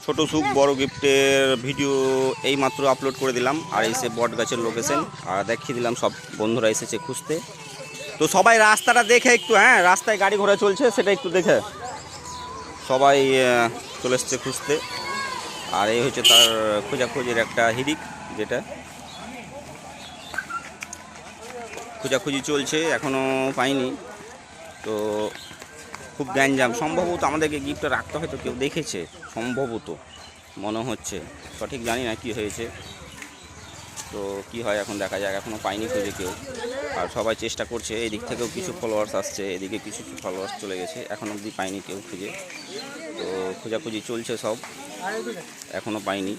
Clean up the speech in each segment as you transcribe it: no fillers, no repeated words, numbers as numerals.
ছোট সুখ বড় গিফটের ভিডিও এই মাত্র আপলোড করে দিলাম। আর এসে বট গাছের লোকেশন আর দেখিয়ে দিলাম, সব বন্ধুরা এসেছে খুঁজতে। তো সবাই রাস্তাটা দেখে একটু, হ্যাঁ রাস্তায় গাড়ি ঘোড়া চলছে সেটা একটু দেখে সবাই চলে এসছে খুঁজতে। আর এই হচ্ছে তার খোঁজাখুঁজির একটা হিড়িক, যেটা খোঁজাখুঁজি চলছে, এখনও পাইনি। তো খুব গ্যাঞ্জাম, সম্ভবত আমাদেরকে গিফটটা রাখতে হয়তো কেউ দেখেছে, সম্ভবত মনে হচ্ছে, সঠিক জানি না কি হয়েছে। তো কি হয় এখন দেখা যাক, এখনও পাইনি খুঁজে কেউ। আর সবাই চেষ্টা করছে, এই দিক থেকেও কিছু ফলোয়ার্স আসছে, এদিকে কিছু ফলোয়ার্স চলে গেছে, এখন অবধি পাইনি কেউ খুঁজে। তো খোঁজাখুঁজি চলছে সব, এখনও পাইনি।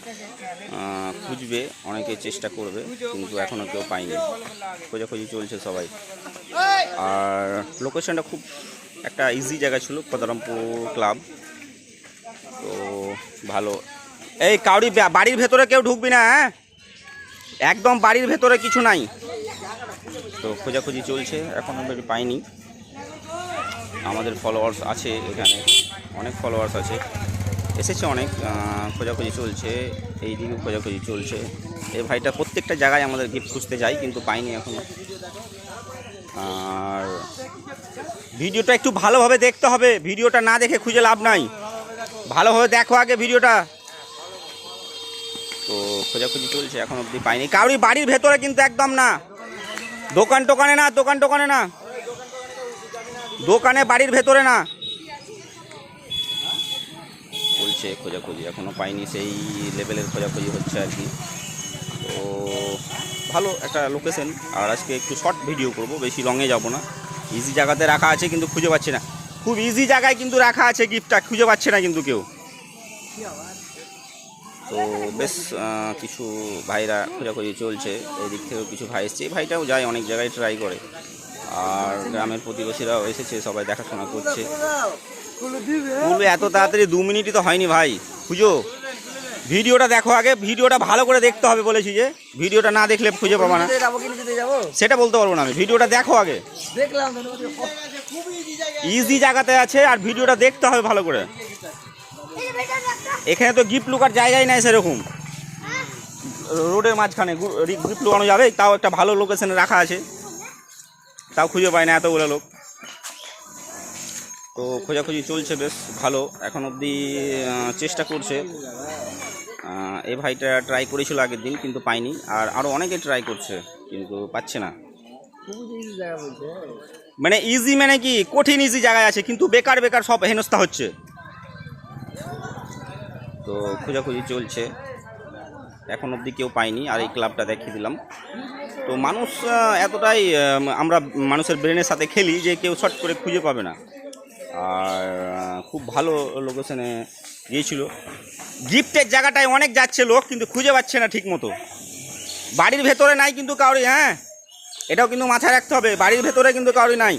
খুঁজবে, অনেকে চেষ্টা করবে, কিন্তু এখনও কেউ পাইনি। খোঁজাখুঁজি চলছে সবাই। আর লোকেশনটা খুব একটা ইজি জায়গা ছিল, ক্ষুদিরামপুর ক্লাব। তো ভালো। এই কাউরি বাড়ির ভেতরে কেউ ঢুকবি না, হ্যাঁ একদম বাড়ির ভেতরে কিছু নাই। তো খোঁজাখুঁজি চলছে, এখনও পাইনি। আমাদের ফলোয়ার্স আছে এখানে, অনেক ফলোয়ার্স আছে, এসেছে অনেক। খোঁজাখুঁজি চলছে, এই দিকে খোঁজাখুঁজি চলছে। এই ভাইটা প্রত্যেকটা জায়গায় আমাদের গিফট খুঁজতে যাই, কিন্তু পাইনি এখনও। আর ভিডিওটা একটু ভালোভাবে দেখতে হবে, ভিডিওটা না দেখে খুঁজে লাভ নাই, ভালোভাবে দেখো আগে ভিডিওটা। তো খোঁজাখুঁজি চলছে, এখন অবধি পাইনি কাউরি বাড়ির ভেতরে, কিন্তু একদম না, দোকান টোকানে না, দোকানে না, দোকানে বাড়ির ভেতরে না। চলছে খোঁজাখুঁজি, এখনও পাইনি, সেই লেভেলের খোঁজাখুঁজি হচ্ছে আর কি। তো ভালো একটা লোকেশন। আর আজকে একটু শর্ট ভিডিও করব, বেশি লংয়ে যাব না। ইজি জায়গাতে রাখা আছে কিন্তু খুঁজে পাচ্ছে না, খুব ইজি জায়গায় কিন্তু রাখা আছে গিফটটা, খুঁজে পাচ্ছে না কিন্তু কেউ। তো বেশ কিছু ভাইরা খোঁজাখুঁজি চলছে, এই দিক থেকেও কিছু ভাই এসছে, এই ভাইটাও যায় অনেক জায়গায় ট্রাই করে। আর গ্রামের প্রতিবেশীরাও এসেছে, সবাই দেখাশোনা করছে। কুলু এত তাড়াতাড়ি 2 মিনিটই তো হয়নি ভাই, খুঁজো। ভিডিওটা দেখো আগে, ভিডিওটা ভালো করে দেখতে হবে বলেছি, যে ভিডিওটা না দেখলে খুঁজে পাবা না। সেটা বলতে পারবো না আমি, ভিডিওটা দেখো আগে। ইজি জায়গাতে আছে, আর ভিডিওটা দেখতে হবে ভালো করে। এখানে তো গিফট লুকার জায়গায় নাই সেরকম, রোডের মাঝখানে গিফট লুকানো যাবে, তাও একটা ভালো লোকেশনে রাখা আছে, তাও খুঁজে পায় না এতগুলো লোক। তো খোঁজাখুঁজি চলছে বেশ ভালো, এখন অবধি চেষ্টা করছে। এই ভাইটা ট্রাই করেছিল আগের দিন, কিন্তু পাইনি। আর আরও অনেকে ট্রাই করছে, কিন্তু পাচ্ছে না। মানে ইজি মানে কি, কঠিন ইজি জায়গায় আছে, কিন্তু বেকার বেকার সব হেনস্থা হচ্ছে। তো খোঁজাখুঁজি চলছে, এখন অবধি কেউ পাইনি। আর এই ক্লাবটা দেখিয়ে দিলাম। তো মানুষ এতটাই, আমরা মানুষের ব্রেনের সাথে খেলি যে কেউ শর্ট করে খুঁজে পাবে না। আর খুব ভালো লোকেশনে গিয়েছিল, গিফটের জায়গাটায় অনেক যাচ্ছে লোক, কিন্তু খুঁজে পাচ্ছে না ঠিক মতো। বাড়ির ভেতরে নাই কিন্তু কাউরি, হ্যাঁ এটাও কিন্তু মাথায় রাখতে হবে, বাড়ির ভেতরে কিন্তু কাউরি নাই,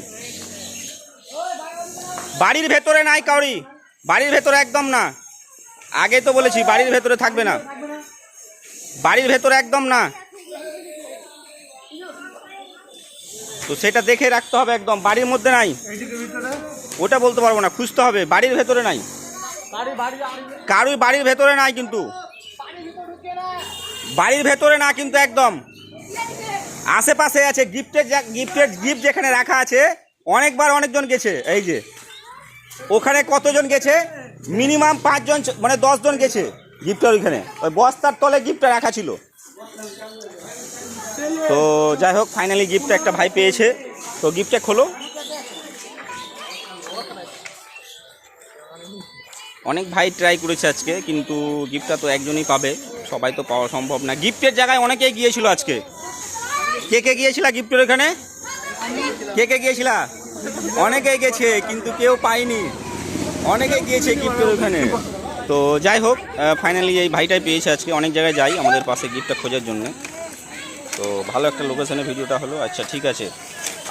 বাড়ির ভেতরে নাই কাউরি, বাড়ির ভেতরে একদম না। আগে তো বলেছি বাড়ির ভেতরে থাকবে না, বাড়ির ভেতরে একদম না। তো সেটা দেখে রাখতে হবে, একদম বাড়ির মধ্যে নাই, ওটা বলতে পারবো না, খুঁজতে হবে। বাড়ির ভেতরে নাই, কারুই বাড়ির ভেতরে নাই, কিন্তু বাড়ির ভেতরে না, কিন্তু একদম আশেপাশে আছে। গিফট যেখানে রাখা আছে, অনেকবার অনেকজন গেছে, এই যে ওখানে কতজন গেছে, মিনিমাম 5 জন, মানে 10 জন গেছে গিফটের ওইখানে, ওই বস্তার তলে গিফটটা রাখা ছিল। তো যাই হোক, ফাইনালি গিফটটা একটা ভাই পেয়েছে। তো গিফটটা খোলো। অনেক ভাই ট্রাই করেছে আজকে, কিন্তু গিফটটা তো একজনই পাবে, সবাই তো পাওয়া সম্ভব না। গিফটের জায়গায় অনেকেই গিয়েছিল আজকে। কে কে গিয়েছিলা গিফটের ওখানে, কে কে গিয়েছিলা? অনেকেই গেছে, কিন্তু কেউ পায়নি, অনেকেই গিয়েছে গিফটের ওখানে। তো যাই হোক, ফাইনালি এই ভাইটাই পেয়েছে আজকে। অনেক জায়গায় যাই আমাদের পাশে গিফটটা খোঁজার জন্য। তো ভালো একটা লোকেশনে ভিডিওটা হলো। আচ্ছা ঠিক আছে,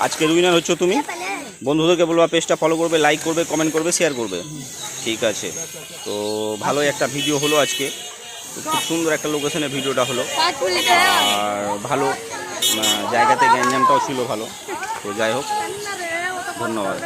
আজকের উইনার হচ্ছে তুমি। বন্ধুদেরকে বলবা পেজটা ফলো করবে, লাইক করবে, কমেন্ট করবে, শেয়ার করবে। ঠিক আছে, তো ভালোই একটা ভিডিও হলো আজকে, খুব সুন্দর একটা লোকেশনে ভিডিওটা হলো। আর ভালো জায়গাতে গ্যাঞ্জামটাও ছিল ভালো। তো যাই হোক, ধন্যবাদ।